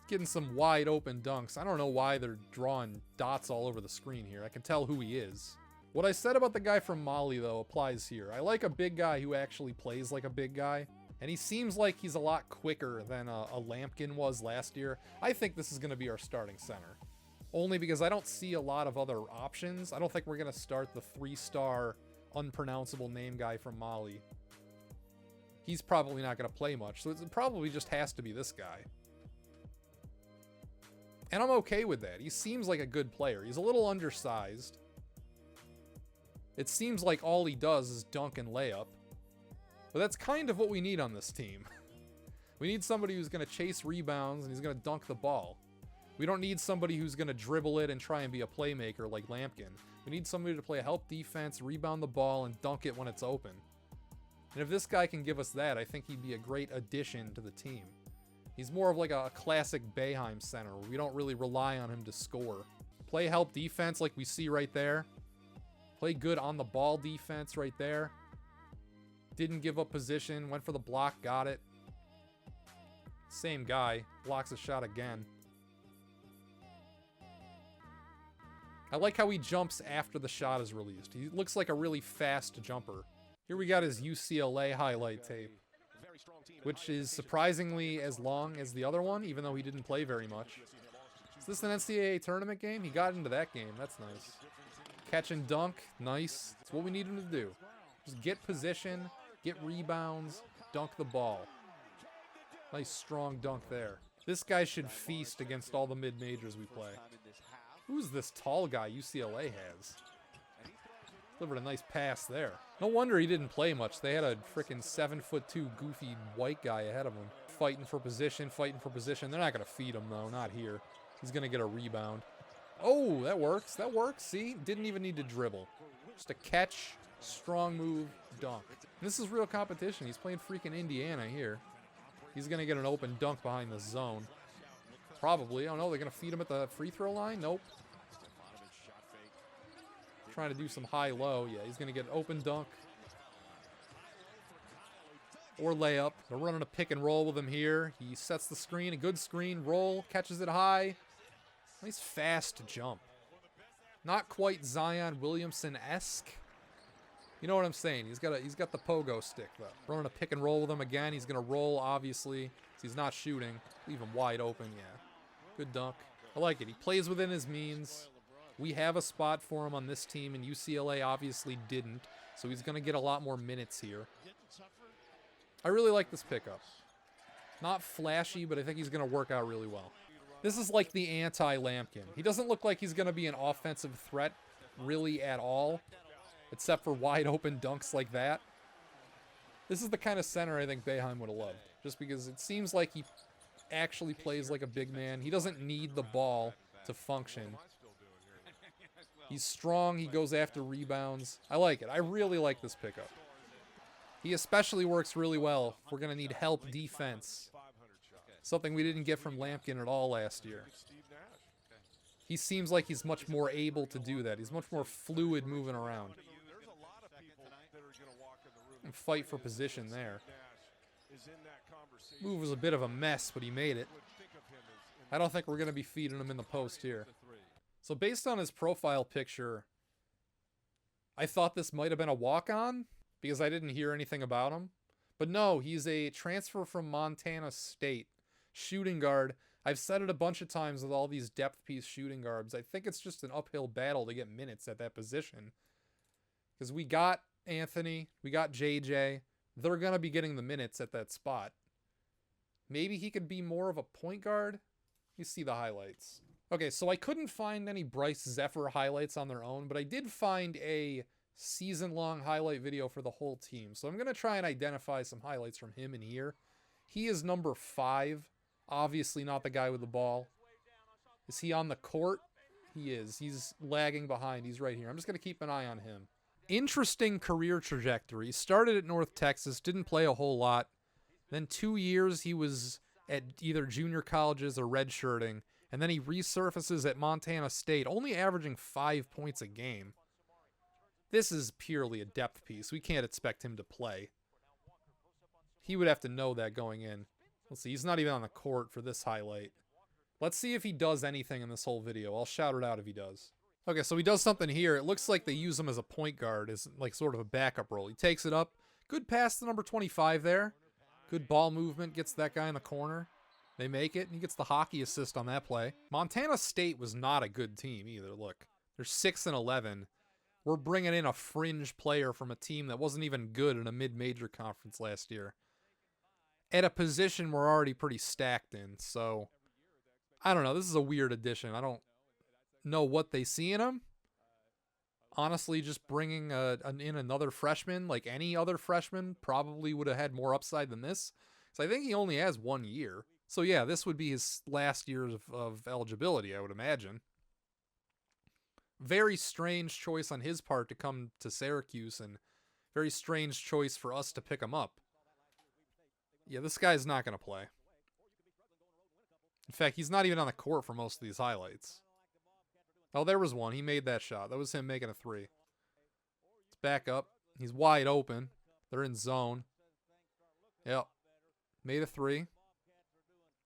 Getting some wide open dunks. I don't know why they're drawing dots all over the screen here. I can tell who he is. What I said about the guy from Mali, though, applies here. I like a big guy who actually plays like a big guy. And he seems like he's a lot quicker than a Lampkin was last year. I think this is going to be our starting center. Only because I don't see a lot of other options. I don't think we're going to start the 3-star unpronounceable name guy from Mali. He's probably not going to play much. So it probably just has to be this guy. And I'm okay with that. He seems like a good player. He's a little undersized. It seems like all he does is dunk and layup. But that's kind of what we need on this team. We need somebody who's going to chase rebounds and he's going to dunk the ball. We don't need somebody who's going to dribble it and try and be a playmaker like Lampkin. We need somebody to play help defense, rebound the ball, and dunk it when it's open. And if this guy can give us that, I think he'd be a great addition to the team. He's more of like a classic Boeheim center where we don't really rely on him to score. Play help defense like we see right there. Play good on the ball defense right there. Didn't give up position, went for the block, got it. Same guy, blocks a shot again. I like how he jumps after the shot is released. He looks like a really fast jumper. Here we got his UCLA highlight tape, which is surprisingly as long as the other one, even though he didn't play very much. Is this an NCAA tournament game? He got into that game. That's nice. Catch and dunk. Nice. That's what we need him to do. Just get position, get rebounds, dunk the ball. Nice strong dunk there. This guy should feast against all the mid-majors we play. Who's this tall guy UCLA has? Delivered a nice pass there. No wonder he didn't play much. They had a freaking 7'2" goofy white guy ahead of him. Fighting for position, fighting for position. They're not going to feed him, though. Not here. He's going to get a rebound. Oh, that works. That works. See? Didn't even need to dribble. Just a catch, strong move, dunk. And this is real competition. He's playing freaking Indiana here. He's going to get an open dunk behind the zone. Probably. Oh, no, they're going to feed him at the free throw line? Nope. Trying to do some high-low. Yeah, he's going to get an open dunk. Or layup. They're running a pick and roll with him here. He sets the screen. A good screen. Roll. Catches it high. Nice fast jump. Not quite Zion Williamson-esque. You know what I'm saying? He's got the pogo stick, though. Running a pick and roll with him again. He's going to roll, obviously. He's not shooting. Leave him wide open, yeah. Good dunk. I like it. He plays within his means. We have a spot for him on this team, and UCLA obviously didn't, so he's going to get a lot more minutes here. I really like this pickup. Not flashy, but I think he's going to work out really well. This is like the anti-Lampkin. He doesn't look like he's going to be an offensive threat really at all, except for wide open dunks like that. This is the kind of center I think Boeheim would have loved, just because it seems like he actually plays like a big man. He doesn't need the ball to function. He's strong. He goes after rebounds. I like it. I really like this pickup. He especially works really well if we're going to need help defense. Something we didn't get from Lampkin at all last year. He seems like he's much more able to do that. He's much more fluid moving around. And fight for position there. Move was a bit of a mess, but he made it. I don't think we're going to be feeding him in the post here. So based on his profile picture, I thought this might have been a walk-on because I didn't hear anything about him. But no, he's a transfer from Montana State. Shooting guard. I've said it a bunch of times with all these depth piece shooting guards. I think it's just an uphill battle to get minutes at that position. Because we got Anthony, we got JJ. They're going to be getting the minutes at that spot. Maybe he could be more of a point guard. You see the highlights. Okay, so I couldn't find any Bryce Zephyr highlights on their own, but I did find a season-long highlight video for the whole team. So I'm going to try and identify some highlights from him in here. He is number 5. Obviously not the guy with the ball. Is he on the court? He is. He's lagging behind. He's right here. I'm just going to keep an eye on him. Interesting career trajectory. Started at North Texas, didn't play a whole lot. Then 2 years he was at either junior colleges or redshirting. And then he resurfaces at Montana State, only averaging 5 points a game. This is purely a depth piece. We can't expect him to play. He would have to know that going in. Let's see, he's not even on the court for this highlight. Let's see if he does anything in this whole video. I'll shout it out if he does. Okay, so he does something here. It looks like they use him as a point guard, as like sort of a backup role. He takes it up. Good pass to number 25 there. Good ball movement, gets that guy in the corner. They make it, and he gets the hockey assist on that play. Montana State was not a good team either. Look, they're 6-11. We're bringing in a fringe player from a team that wasn't even good in a mid-major conference last year, at a position we're already pretty stacked in. So, I don't know. This is a weird addition. I don't know what they see in him. Honestly, just bringing in another freshman, like any other freshman, probably would have had more upside than this. So I think he only has 1 year. So yeah, this would be his last year of eligibility, I would imagine. Very strange choice on his part to come to Syracuse, and very strange choice for us to pick him up. Yeah, this guy's not going to play. In fact, he's not even on the court for most of these highlights. Oh, there was one. He made that shot. That was him making a 3. Let's back up. He's wide open. They're in zone. Yep. Made a 3.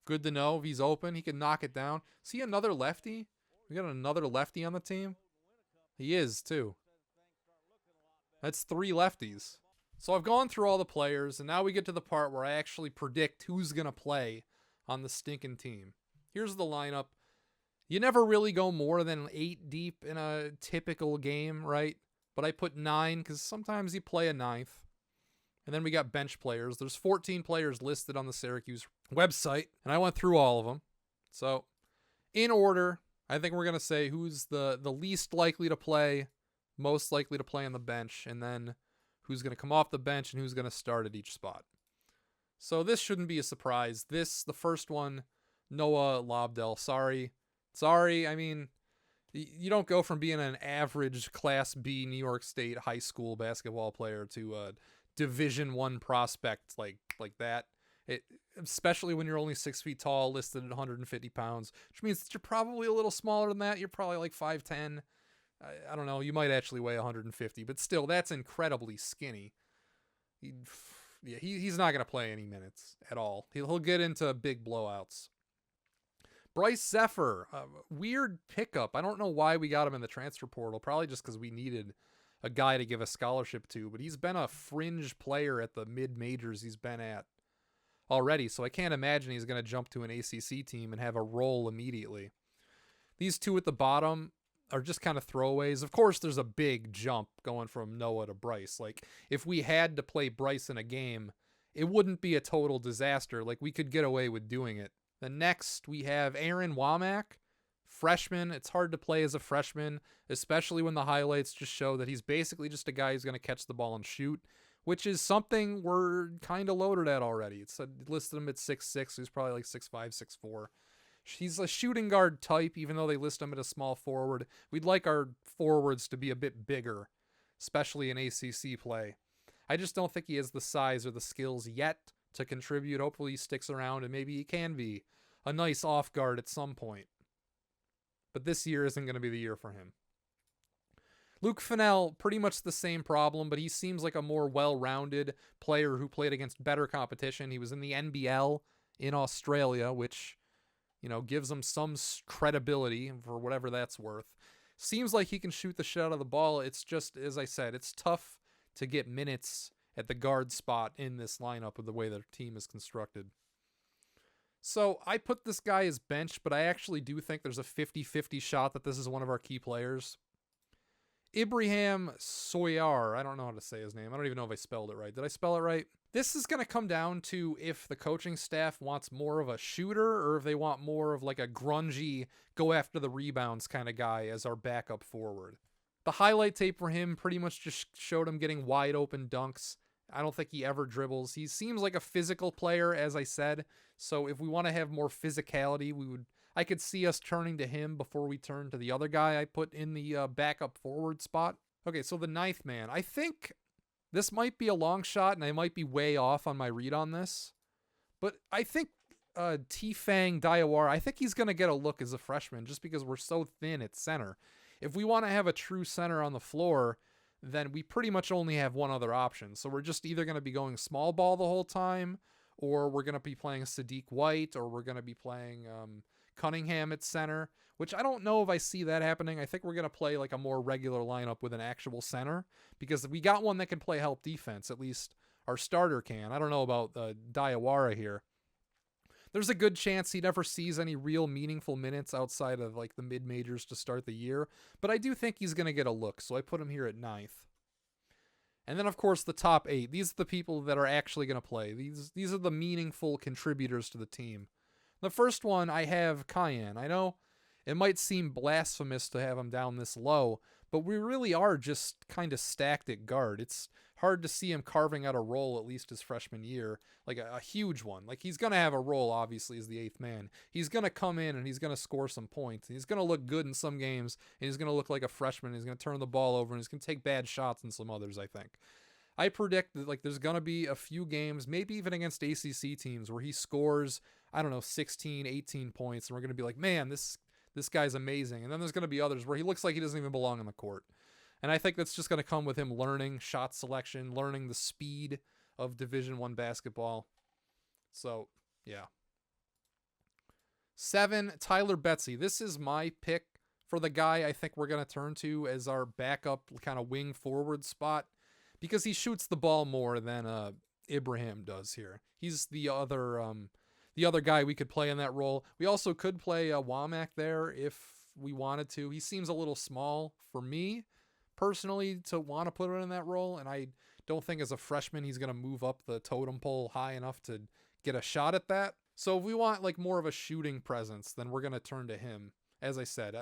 Good to know. If he's open, he can knock it down. See another lefty? We got another lefty on the team? He is, too. That's 3 lefties. So I've gone through all the players, and now we get to the part where I actually predict who's going to play on the stinking team. Here's the lineup. You never really go more than 8 deep in a typical game, right? But I put 9 because sometimes you play a 9th. And then we got bench players. There's 14 players listed on the Syracuse website, and I went through all of them. So, in order, I think we're going to say who's the least likely to play, most likely to play on the bench, and then who's going to come off the bench and who's going to start at each spot. So this shouldn't be a surprise. The first one, Noah Lobdell. Sorry, I mean, you don't go from being an average Class B New York State high school basketball player to a Division I prospect like that. Especially when you're only 6 feet tall, listed at 150 pounds, which means that you're probably a little smaller than that. You're probably like 5'10". I don't know. You might actually weigh 150, but still, that's incredibly skinny. He's not going to play any minutes at all. He'll get into big blowouts. Bryce Zephyr, weird pickup. I don't know why we got him in the transfer portal. Probably just because we needed a guy to give a scholarship to. But he's been a fringe player at the mid-majors he's been at already. So I can't imagine he's going to jump to an ACC team and have a role immediately. These two at the bottom are just kind of throwaways. Of course, there's a big jump going from Noah to Bryce. Like, if we had to play Bryce in a game, it wouldn't be a total disaster. Like, we could get away with doing it. The next, we have Aaron Womack, freshman. It's hard to play as a freshman, especially when the highlights just show that he's basically just a guy who's going to catch the ball and shoot, which is something we're kind of loaded at already. It's listed him at 6'6". He's probably like 6'5", 6'4". He's a shooting guard type, even though they list him at a small forward. We'd like our forwards to be a bit bigger, especially in ACC play. I just don't think he has the size or the skills yet to contribute. Hopefully he sticks around, and maybe he can be a nice off guard at some point. But this year isn't going to be the year for him. Luke Fennell, pretty much the same problem, but he seems like a more well-rounded player who played against better competition. He was in the NBL in Australia, which, you know, gives him some credibility for whatever that's worth. Seems like he can shoot the shit out of the ball. It's just, as I said, it's tough to get minutes at the guard spot in this lineup with the way their team is constructed. So I put this guy as bench, but I actually do think there's a 50-50 shot that this is one of our key players. Ibrahim Soyar. I don't know how to say his name. I don't even know if I spelled it right. Did I spell it right? This is going to come down to if the coaching staff wants more of a shooter or if they want more of like a grungy, go after the rebounds kind of guy as our backup forward. The highlight tape for him pretty much just showed him getting wide open dunks. I don't think he ever dribbles. He seems like a physical player, as I said. So if we want to have more physicality, I could see us turning to him before we turn to the other guy I put in the backup forward spot. Okay, so the ninth man. I think this might be a long shot, and I might be way off on my read on this. But I think T-Fang Diawara, I think he's going to get a look as a freshman just because we're so thin at center. If we want to have a true center on the floor, then we pretty much only have one other option. So we're just either going to be going small ball the whole time, or we're going to be playing Sadiq White, or we're going to be playing Cunningham at center, which I don't know if I see that happening. I think we're going to play like a more regular lineup with an actual center because we got one that can play help defense. At least our starter can. I don't know about Diawara here. There's a good chance he never sees any real meaningful minutes outside of like the mid-majors to start the year, but I do think he's going to get a look, so I put him here at 9th. And then, of course, the top 8. These are the people that are actually going to play. These are the meaningful contributors to the team. The first one, I have Cayenne. I know it might seem blasphemous to have him down this low, but we really are just kind of stacked at guard. It's hard to see him carving out a role, at least his freshman year, like a huge one. Like, he's going to have a role, obviously, as the 8th man. He's going to come in and he's going to score some points. And he's going to look good in some games, and he's going to look like a freshman. He's going to turn the ball over, and he's going to take bad shots in some others, I think. I predict that like there's going to be a few games, maybe even against ACC teams, where he scores, 16, 18 points, and we're going to be like, man, this guy's amazing. And then there's going to be others where he looks like he doesn't even belong on the court. And I think that's just going to come with him learning shot selection, learning the speed of Division I basketball. So, yeah. 7, Tyler Betsy. This is my pick for the guy I think we're going to turn to as our backup kind of wing forward spot because he shoots the ball more than Ibrahim does here. He's the other guy we could play in that role. We also could play Womack there if we wanted to. He seems a little small for me personally to want to put him in that role, and I don't think as a freshman he's going to move up the totem pole high enough to get a shot at that. So if we want like more of a shooting presence, then we're going to turn to him. As I said,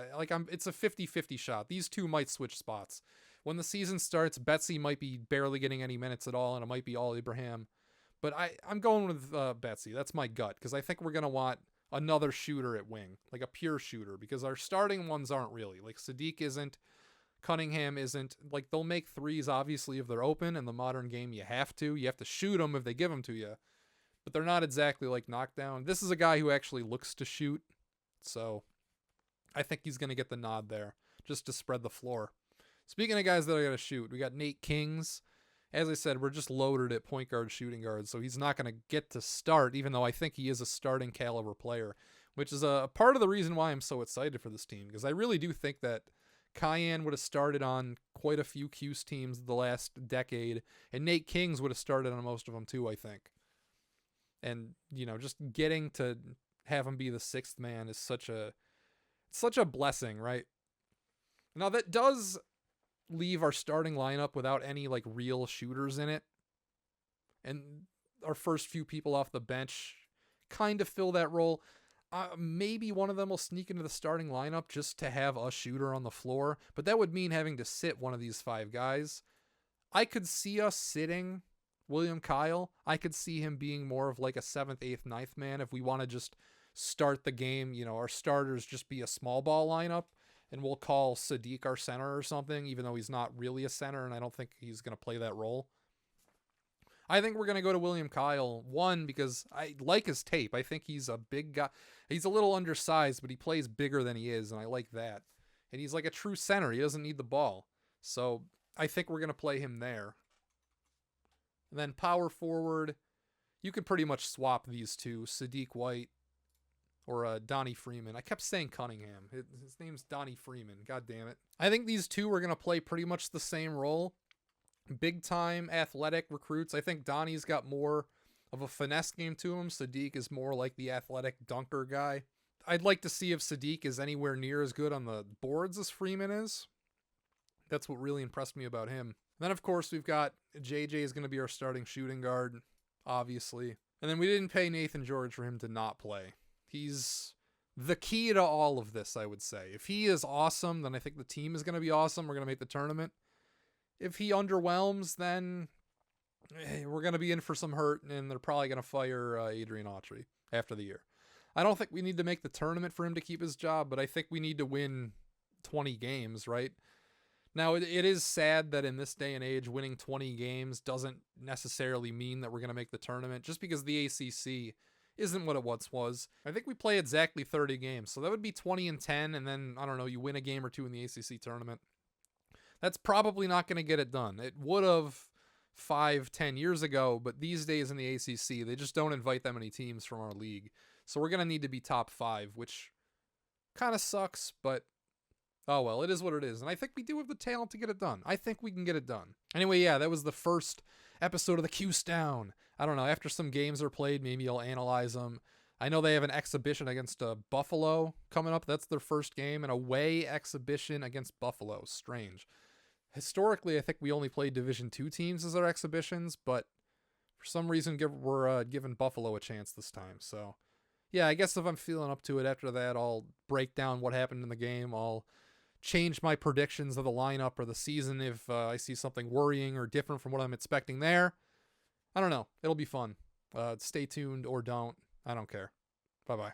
it's a 50-50 shot. These two might switch spots. When the season starts, Betsy might be barely getting any minutes at all, and it might be all Ibrahim. But I'm going with Betsy. That's my gut, because I think we're going to want another shooter at wing, like a pure shooter, because our starting ones aren't really. Like Sadiq isn't, Cunningham isn't. Like they'll make threes, obviously, if they're open. In the modern game, you have to shoot them if they give them to you. But they're not exactly like knockdown. This is a guy who actually looks to shoot, so I think he's going to get the nod there, just to spread the floor. Speaking of guys that are going to shoot, we got Nate Kings. As I said, we're just loaded at point guard, shooting guard, so he's not going to get to start, even though I think he is a starting caliber player, which is a part of the reason why I'm so excited for this team, because I really do think that Cayenne would have started on quite a few Cuse teams the last decade, and Nate Kings would have started on most of them too, I think. And, just getting to have him be the 6th man is such a blessing, right? Now, that does leave our starting lineup without any like real shooters in it, and our first few people off the bench kind of fill that role. Maybe one of them will sneak into the starting lineup just to have a shooter on the floor, but that would mean having to sit one of these 5 guys. I could see us sitting William Kyle. I could see him being more of like a 7th, 8th, 9th man if we want to just start the game, our starters just be a small ball lineup, and we'll call Sadiq our center or something, even though he's not really a center, and I don't think he's going to play that role. I think we're going to go to William Kyle, one, because I like his tape. I think he's a big guy. He's a little undersized, but he plays bigger than he is, and I like that. And he's like a true center. He doesn't need the ball. So I think we're going to play him there. And then power forward, you can pretty much swap these two, Sadiq White or Donnie Freeman. I kept saying Cunningham. His name's Donnie Freeman. God damn it. I think these two are going to play pretty much the same role. Big time athletic recruits. I think Donnie's got more of a finesse game to him. Sadiq is more like the athletic dunker guy. I'd like to see if Sadiq is anywhere near as good on the boards as Freeman is. That's what really impressed me about him. Then, of course, we've got JJ is going to be our starting shooting guard, obviously. And then we didn't pay Nathan George for him to not play. He's the key to all of this, I would say. If he is awesome, then I think the team is going to be awesome. We're going to make the tournament. If he underwhelms, then we're going to be in for some hurt, and they're probably going to fire Adrian Autry after the year. I don't think we need to make the tournament for him to keep his job, but I think we need to win 20 games, right? Now, it is sad that in this day and age, winning 20 games doesn't necessarily mean that we're going to make the tournament, just because the ACC isn't what it once was. I think we play exactly 30 games, so that would be 20-10, and then, I don't know, you win a game or two in the ACC tournament. That's probably not going to get it done. It would have 5-10 years ago, but these days in the ACC, they just don't invite that many teams from our league. So we're going to need to be top 5, which kind of sucks, but oh well, it is what it is. And I think we do have the talent to get it done. I think we can get it done. Anyway, yeah, that was the first episode of the CuseDOWN. I don't know, after some games are played, maybe I'll analyze them. I know they have an exhibition against Buffalo coming up. That's their first game, an away exhibition against Buffalo. Strange. Historically, I think we only played Division II teams as our exhibitions, but for some reason we're giving Buffalo a chance this time. So yeah, I guess if I'm feeling up to it after that, I'll break down what happened in the game. I'll change my predictions of the lineup or the season if I see something worrying or different from what I'm expecting there. I don't know. It'll be fun. Stay tuned or don't. I don't care. Bye-bye.